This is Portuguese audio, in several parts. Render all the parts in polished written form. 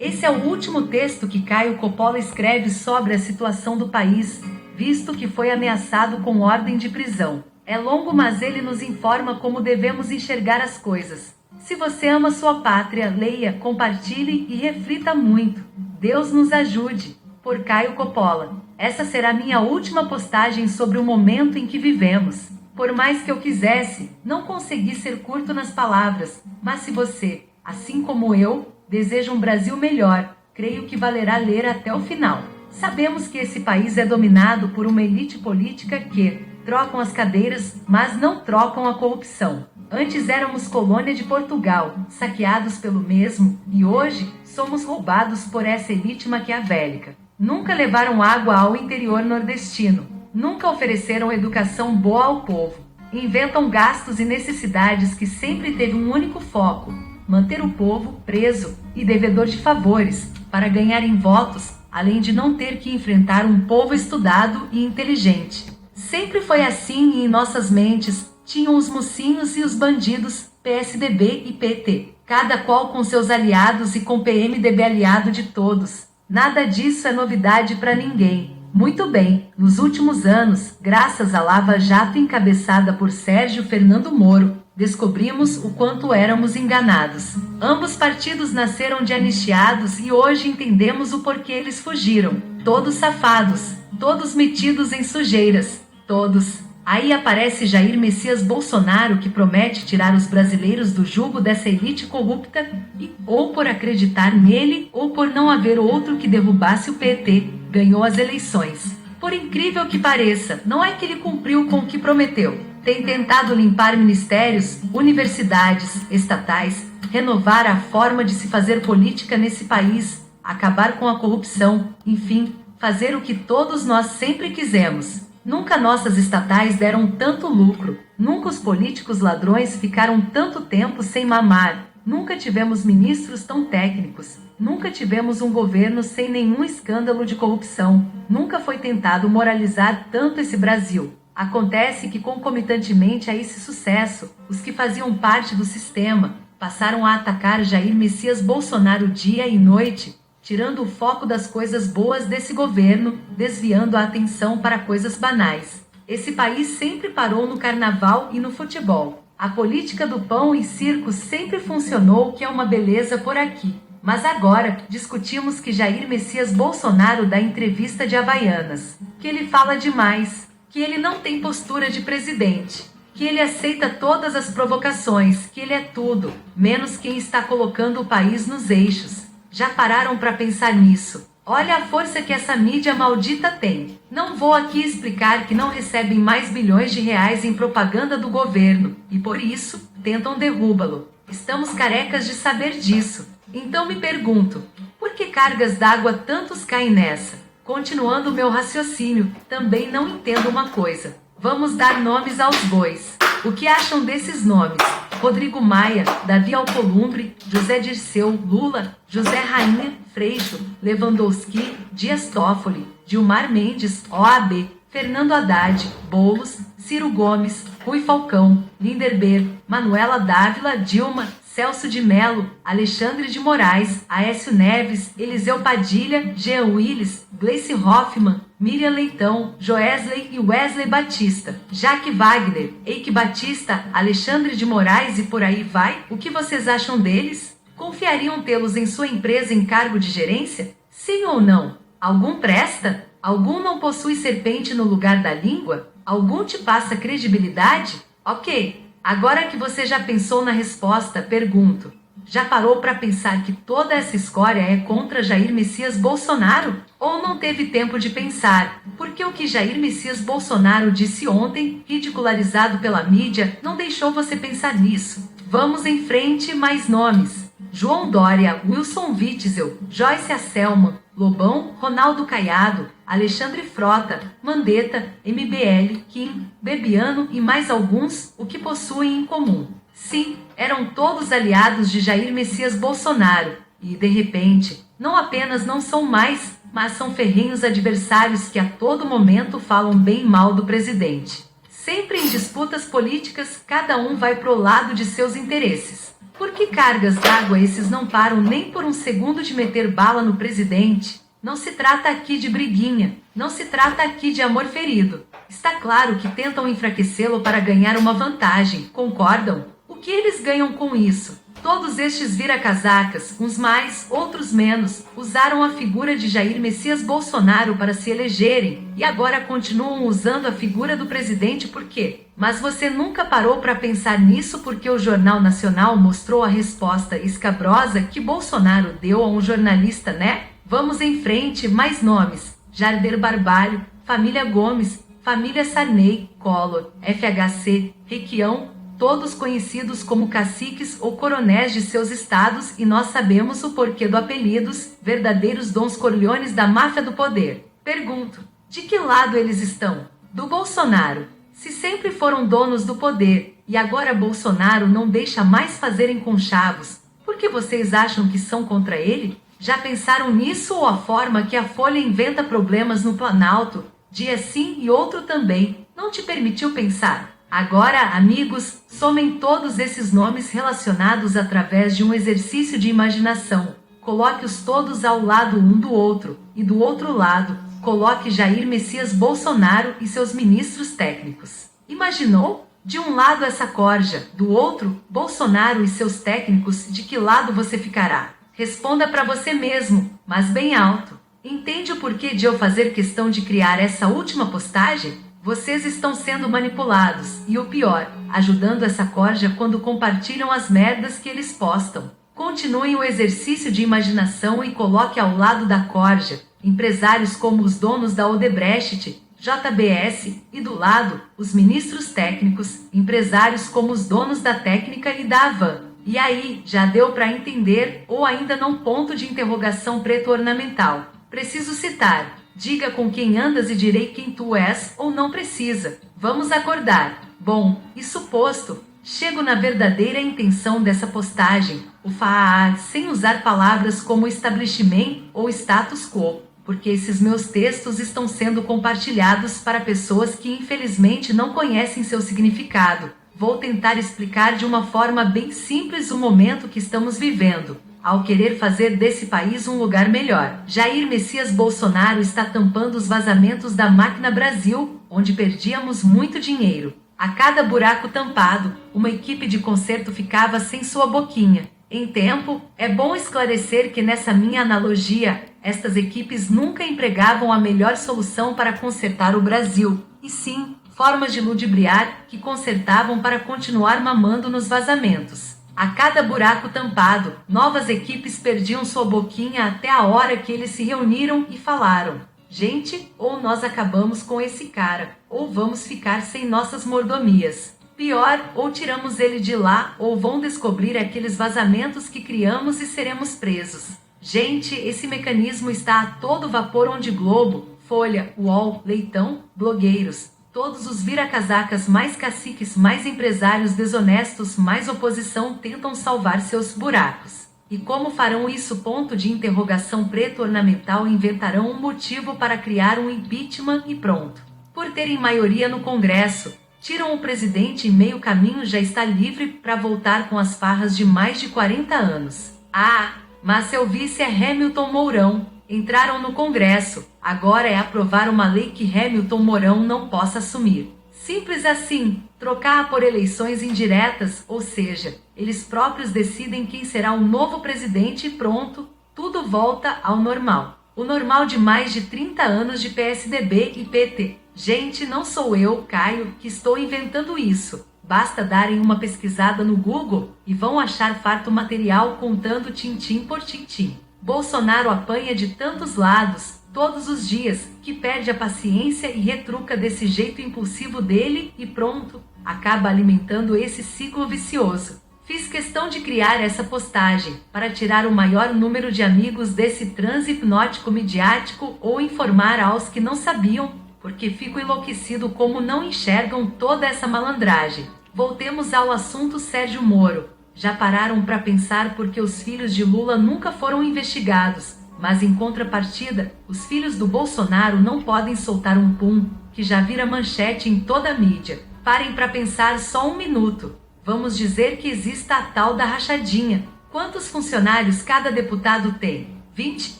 Esse é o último texto que Caio Coppola escreve sobre a situação do país, visto que foi ameaçado com ordem de prisão. É longo, mas ele nos informa como devemos enxergar as coisas. Se você ama sua pátria, leia, compartilhe e reflita muito. Deus nos ajude. Por Caio Coppola. Essa será minha última postagem sobre o momento em que vivemos. Por mais que eu quisesse, não consegui ser curto nas palavras, mas se você, assim como eu, deseja um Brasil melhor, creio que valerá ler até o final. Sabemos que esse país é dominado por uma elite política que trocam as cadeiras, mas não trocam a corrupção. Antes éramos colônia de Portugal, saqueados pelo mesmo, e hoje somos roubados por essa elite maquiavélica. Nunca levaram água ao interior nordestino. Nunca ofereceram educação boa ao povo. Inventam gastos e necessidades que sempre teve um único foco: manter o povo preso e devedor de favores, para ganharem votos, além de não ter que enfrentar um povo estudado e inteligente. Sempre foi assim e em nossas mentes tinham os mocinhos e os bandidos, PSDB e PT, cada qual com seus aliados e com PMDB aliado de todos. Nada disso é novidade para ninguém. Muito bem, nos últimos anos, graças à Lava Jato encabeçada por Sérgio Fernando Moro, descobrimos o quanto éramos enganados. Ambos partidos nasceram de anistiados e hoje entendemos o porquê eles fugiram. Todos safados, todos metidos em sujeiras, todos. Aí aparece Jair Messias Bolsonaro, que promete tirar os brasileiros do jugo dessa elite corrupta e, ou por acreditar nele, ou por não haver outro que derrubasse o PT, ganhou as eleições. Por incrível que pareça, não é que ele cumpriu com o que prometeu. Tem tentado limpar ministérios, universidades, estatais, renovar a forma de se fazer política nesse país, acabar com a corrupção, enfim, fazer o que todos nós sempre quisemos. Nunca nossas estatais deram tanto lucro, nunca os políticos ladrões ficaram tanto tempo sem mamar, nunca tivemos ministros tão técnicos, nunca tivemos um governo sem nenhum escândalo de corrupção, nunca foi tentado moralizar tanto esse Brasil. Acontece que concomitantemente a esse sucesso, os que faziam parte do sistema passaram a atacar Jair Messias Bolsonaro dia e noite, tirando o foco das coisas boas desse governo, desviando a atenção para coisas banais. Esse país sempre parou no carnaval e no futebol. A política do pão e circo sempre funcionou, que é uma beleza por aqui. Mas agora, discutimos que Jair Messias Bolsonaro dá entrevista de Havaianas, que ele fala demais, que ele não tem postura de presidente, que ele aceita todas as provocações, que ele é tudo, menos quem está colocando o país nos eixos. Já pararam para pensar nisso? Olha a força que essa mídia maldita tem. Não vou aqui explicar que não recebem mais bilhões de reais em propaganda do governo, e por isso, tentam derrubá-lo. Estamos carecas de saber disso. Então me pergunto, por que cargas d'água tantos caem nessa? Continuando o meu raciocínio, também não entendo uma coisa. Vamos dar nomes aos bois. O que acham desses nomes? Rodrigo Maia, Davi Alcolumbre, José Dirceu, Lula, José Rainha, Freixo, Lewandowski, Dias Toffoli, Gilmar Mendes, OAB, Fernando Haddad, Boulos, Ciro Gomes, Rui Falcão, Linderber, Manuela Dávila, Dilma, Celso de Mello, Alexandre de Moraes, Aécio Neves, Eliseu Padilha, Jean Willis, Gleice Hoffmann, Miriam Leitão, Joesley e Wesley Batista, Jaque Wagner, Eike Batista, Alexandre de Moraes e por aí vai. O que vocês acham deles? Confiariam tê-los em sua empresa em cargo de gerência? Sim ou não? Algum presta? Algum não possui serpente no lugar da língua? Algum te passa credibilidade? Ok. Agora que você já pensou na resposta, pergunto: já parou para pensar que toda essa escória é contra Jair Messias Bolsonaro? Ou não teve tempo de pensar? Porque o que Jair Messias Bolsonaro disse ontem, ridicularizado pela mídia, não deixou você pensar nisso. Vamos em frente, mais nomes: João Dória, Wilson Witzel, Joyce Asselman, Lobão, Ronaldo Caiado, Alexandre Frota, Mandetta, MBL, Kim, Bebiano e mais alguns, o que possuem em comum? Sim, eram todos aliados de Jair Messias Bolsonaro, e, de repente, não apenas não são mais, mas são ferrenhos adversários que a todo momento falam bem mal do presidente. Sempre em disputas políticas, cada um vai pro lado de seus interesses. Por que cargas d'água esses não param nem por um segundo de meter bala no presidente? Não se trata aqui de briguinha, não se trata aqui de amor ferido. Está claro que tentam enfraquecê-lo para ganhar uma vantagem, concordam? O que eles ganham com isso? Todos estes vira-casacas, uns mais, outros menos, usaram a figura de Jair Messias Bolsonaro para se elegerem e agora continuam usando a figura do presidente por quê? Mas você nunca parou para pensar nisso porque o Jornal Nacional mostrou a resposta escabrosa que Bolsonaro deu a um jornalista, né? Vamos em frente, mais nomes. Jarder Barbalho, família Gomes, família Sarney, Collor, FHC, Requião, todos conhecidos como caciques ou coronéis de seus estados e nós sabemos o porquê do apelidos, verdadeiros dons Corleones da máfia do poder. Pergunto, de que lado eles estão? Do Bolsonaro. Se sempre foram donos do poder, e agora Bolsonaro não deixa mais fazerem conchavos, por que vocês acham que são contra ele? Já pensaram nisso ou a forma que a Folha inventa problemas no Planalto, dia sim e outro também, não te permitiu pensar? Agora, amigos, somem todos esses nomes relacionados através de um exercício de imaginação. Coloque-os todos ao lado um do outro, e do outro lado, coloque Jair Messias Bolsonaro e seus ministros técnicos. Imaginou? De um lado essa corja, do outro, Bolsonaro e seus técnicos, de que lado você ficará? Responda para você mesmo, mas bem alto. Entende o porquê de eu fazer questão de criar essa última postagem? Vocês estão sendo manipulados, e o pior, ajudando essa corja quando compartilham as merdas que eles postam. Continuem o exercício de imaginação e coloque ao lado da corja empresários como os donos da Odebrecht, JBS, e do lado, os ministros técnicos, empresários como os donos da Técnica e da Havan. E aí, já deu para entender, ou ainda não? Ponto de interrogação preto ornamental. Preciso citar. Diga com quem andas e direi quem tu és, ou não precisa. Vamos acordar. Bom, isso posto, chego na verdadeira intenção dessa postagem, o falar, sem usar palavras como establishment ou status quo, porque esses meus textos estão sendo compartilhados para pessoas que infelizmente não conhecem seu significado. Vou tentar explicar de uma forma bem simples o momento que estamos vivendo. Ao querer fazer desse país um lugar melhor, Jair Messias Bolsonaro está tampando os vazamentos da máquina Brasil, onde perdíamos muito dinheiro. A cada buraco tampado, uma equipe de conserto ficava sem sua boquinha. Em tempo, é bom esclarecer que nessa minha analogia, estas equipes nunca empregavam a melhor solução para consertar o Brasil, e sim, formas de ludibriar que consertavam para continuar mamando nos vazamentos. A cada buraco tampado, novas equipes perdiam sua boquinha até a hora que eles se reuniram e falaram: gente, ou nós acabamos com esse cara, ou vamos ficar sem nossas mordomias. Pior, ou tiramos ele de lá, ou vão descobrir aqueles vazamentos que criamos e seremos presos. Gente, esse mecanismo está a todo vapor onde Globo, Folha, UOL, Leitão, blogueiros, todos os vira-casacas mais caciques, mais empresários desonestos, mais oposição tentam salvar seus buracos. E como farão isso? Ponto de interrogação preto ornamental. Inventarão um motivo para criar um impeachment e pronto. Por terem maioria no Congresso, tiram o presidente e meio caminho já está livre para voltar com as farras de mais de 40 anos. Ah, mas seu vice é Hamilton Mourão. Entraram no Congresso, agora é aprovar uma lei que Hamilton Mourão não possa assumir. Simples assim, trocar por eleições indiretas, ou seja, eles próprios decidem quem será o novo presidente e pronto, tudo volta ao normal. O normal de mais de 30 anos de PSDB e PT. Gente, não sou eu, Caio, que estou inventando isso. Basta darem uma pesquisada no Google e vão achar farto material contando tintim por tintim. Bolsonaro apanha de tantos lados, todos os dias, que perde a paciência e retruca desse jeito impulsivo dele e pronto, acaba alimentando esse ciclo vicioso. Fiz questão de criar essa postagem para tirar o maior número de amigos desse transe hipnótico midiático ou informar aos que não sabiam, porque fico enlouquecido como não enxergam toda essa malandragem. Voltemos ao assunto Sérgio Moro. Já pararam para pensar porque os filhos de Lula nunca foram investigados, mas em contrapartida, os filhos do Bolsonaro não podem soltar um pum, que já vira manchete em toda a mídia. Parem para pensar só um minuto. vamos dizer que exista a tal da rachadinha. Quantos funcionários cada deputado tem? 20?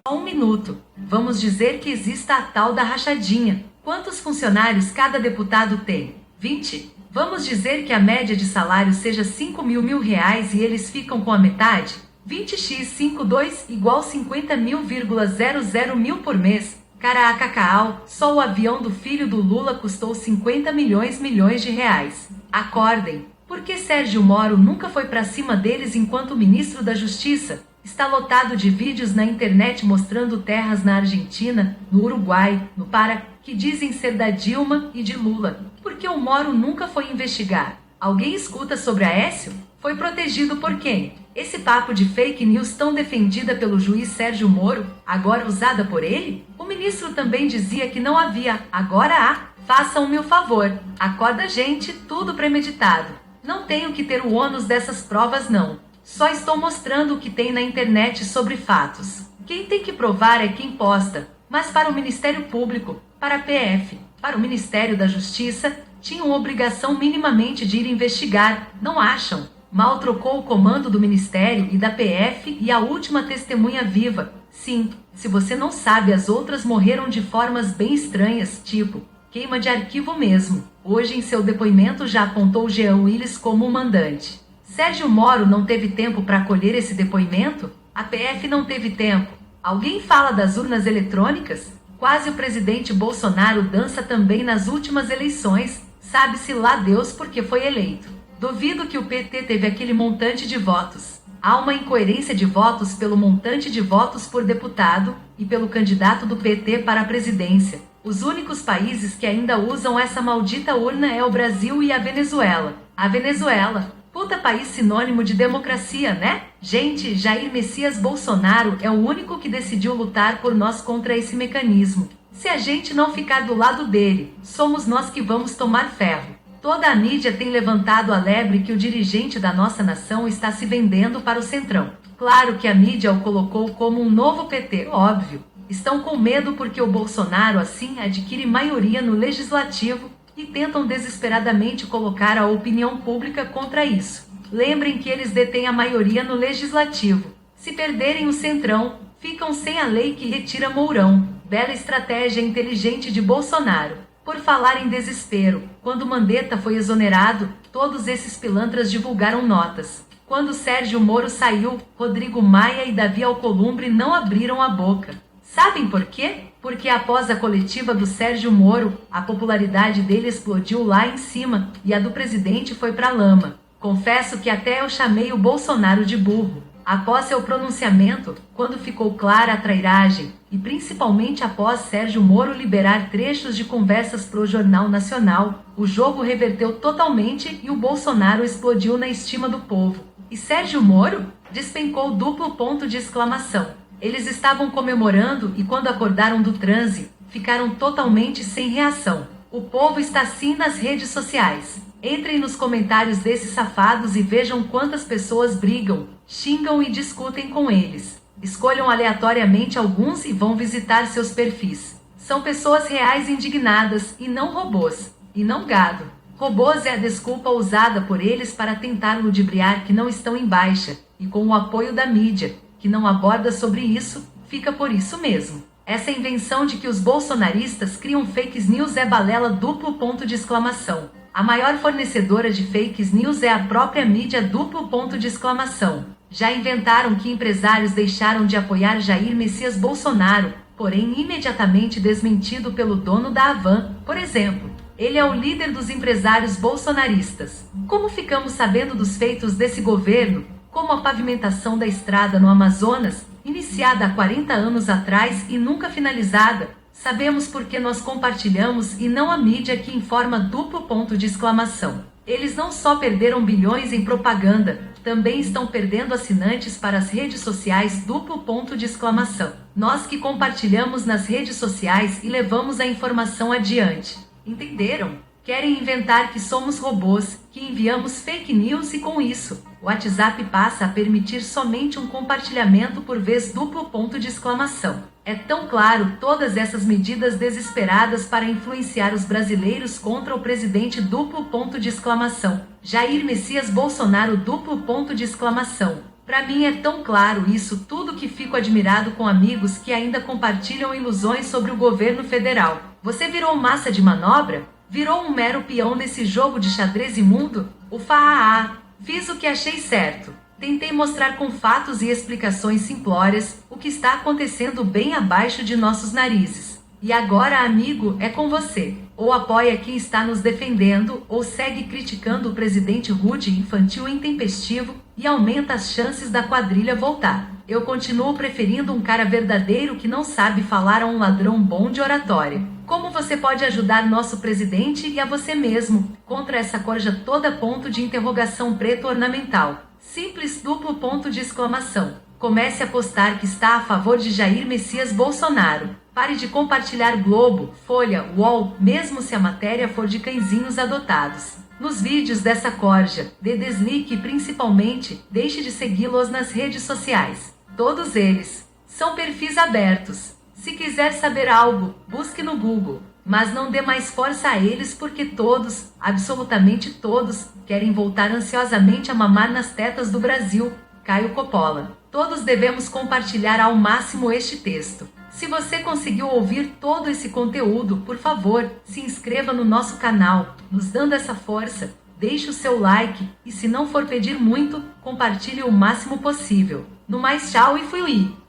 Só um minuto. Vamos dizer que exista a tal da rachadinha. Quantos funcionários cada deputado tem? 20? Vamos dizer que a média de salário seja 5 mil reais e eles ficam com a metade? 20x52 igual 50.000 mil por mês. Caracacaal, só o avião do filho do Lula custou 50 milhões de reais. Acordem, porque Sérgio Moro nunca foi pra cima deles enquanto ministro da Justiça? Está lotado de vídeos na internet mostrando terras na Argentina, no Uruguai, no Pará, que dizem ser da Dilma e de Lula. Porque o Moro nunca foi investigar. Alguém escuta sobre Aécio? Foi protegido por quem? Esse papo de fake news tão defendida pelo juiz Sérgio Moro, agora usada por ele? O ministro também dizia que não havia, agora há. Façam-me o favor. Acorda, gente, tudo premeditado. Não tenho que ter o ônus dessas provas, não. Só estou mostrando o que tem na internet sobre fatos. Quem tem que provar é quem posta. Mas para o Ministério Público, para a PF, para o Ministério da Justiça, tinham obrigação minimamente de ir investigar, não acham? Mal trocou o comando do Ministério e da PF e a última testemunha viva. Sim, se você não sabe, as outras morreram de formas bem estranhas, tipo queima de arquivo mesmo. Hoje em seu depoimento já apontou Jean Willis como o mandante. Sérgio Moro não teve tempo para colher esse depoimento? A PF não teve tempo. Alguém fala das urnas eletrônicas? Quase o presidente Bolsonaro dança também nas últimas eleições, sabe-se lá Deus porque foi eleito. Duvido que o PT teve aquele montante de votos. Há uma incoerência de votos pelo montante de votos por deputado e pelo candidato do PT para a presidência. Os únicos países que ainda usam essa maldita urna é o Brasil e a Venezuela. A Venezuela, puta país sinônimo de democracia, né? Gente, Jair Messias Bolsonaro é o único que decidiu lutar por nós contra esse mecanismo. Se a gente não ficar do lado dele, somos nós que vamos tomar ferro. Toda a mídia tem levantado a lebre que o dirigente da nossa nação está se vendendo para o Centrão. Claro que a mídia o colocou como um novo PT, óbvio. Estão com medo porque o Bolsonaro assim adquire maioria no legislativo e tentam desesperadamente colocar a opinião pública contra isso. Lembrem que eles detêm a maioria no legislativo. Se perderem o Centrão, ficam sem a lei que retira Mourão. Bela estratégia inteligente de Bolsonaro. Por falar em desespero, quando Mandetta foi exonerado, todos esses pilantras divulgaram notas. Quando Sérgio Moro saiu, Rodrigo Maia e Davi Alcolumbre não abriram a boca. Sabem por quê? Porque após a coletiva do Sérgio Moro, a popularidade dele explodiu lá em cima e a do presidente foi pra lama. Confesso que até eu chamei o Bolsonaro de burro. Após seu pronunciamento, quando ficou clara a trairagem, e principalmente após Sérgio Moro liberar trechos de conversas pro Jornal Nacional, o jogo reverteu totalmente e o Bolsonaro explodiu na estima do povo. E Sérgio Moro? Despencou duplo ponto de exclamação. Eles estavam comemorando e quando acordaram do transe, ficaram totalmente sem reação. O povo está assim nas redes sociais. Entrem nos comentários desses safados e vejam quantas pessoas brigam, xingam e discutem com eles. Escolham aleatoriamente alguns e vão visitar seus perfis. São pessoas reais indignadas e não robôs. E não gado. Robôs é a desculpa usada por eles para tentar ludibriar que não estão em baixa, e com o apoio da mídia, que não aborda sobre isso, fica por isso mesmo. Essa invenção de que os bolsonaristas criam fake news é balela duplo ponto de exclamação. A maior fornecedora de fake news é a própria mídia duplo ponto de exclamação. Já inventaram que empresários deixaram de apoiar Jair Messias Bolsonaro, porém imediatamente desmentido pelo dono da Havan, por exemplo. Ele é o líder dos empresários bolsonaristas. Como ficamos sabendo dos feitos desse governo, como a pavimentação da estrada no Amazonas, iniciada há 40 anos atrás e nunca finalizada, sabemos porque nós compartilhamos e não a mídia que informa duplo ponto de exclamação. Eles não só perderam bilhões em propaganda, também estão perdendo assinantes para as redes sociais duplo ponto de exclamação. Nós que compartilhamos nas redes sociais e levamos a informação adiante. Entenderam? Querem inventar que somos robôs, que enviamos fake news e com isso, o WhatsApp passa a permitir somente um compartilhamento por vez duplo ponto de exclamação. É tão claro todas essas medidas desesperadas para influenciar os brasileiros contra o presidente duplo ponto de exclamação. Jair Messias Bolsonaro duplo ponto de exclamação. Para mim é tão claro isso tudo que fico admirado com amigos que ainda compartilham ilusões sobre o governo federal. Você virou massa de manobra? Virou um mero peão nesse jogo de xadrez imundo? Ufa! Fiz o que achei certo. Tentei mostrar com fatos e explicações simplórias o que está acontecendo bem abaixo de nossos narizes. E agora, amigo, é com você. Ou apoia quem está nos defendendo, ou segue criticando o presidente rude, infantil e intempestivo, e aumenta as chances da quadrilha voltar. Eu continuo preferindo um cara verdadeiro que não sabe falar a um ladrão bom de oratória. Como você pode ajudar nosso presidente e a você mesmo contra essa corja toda ponto de interrogação preto ornamental? Simples duplo ponto de exclamação. Comece a postar que está a favor de Jair Messias Bolsonaro. Pare de compartilhar Globo, Folha, UOL, mesmo se a matéria for de cãezinhos adotados. Nos vídeos dessa corja, dê desligue e principalmente, deixe de segui-los nas redes sociais. Todos eles são perfis abertos. Se quiser saber algo, busque no Google. Mas não dê mais força a eles porque todos, absolutamente todos, querem voltar ansiosamente a mamar nas tetas do Brasil. Caio Coppola. Todos devemos compartilhar ao máximo este texto. Se você conseguiu ouvir todo esse conteúdo, por favor, se inscreva no nosso canal, nos dando essa força, deixe o seu like e se não for pedir muito, compartilhe o máximo possível. No mais, tchau e fui!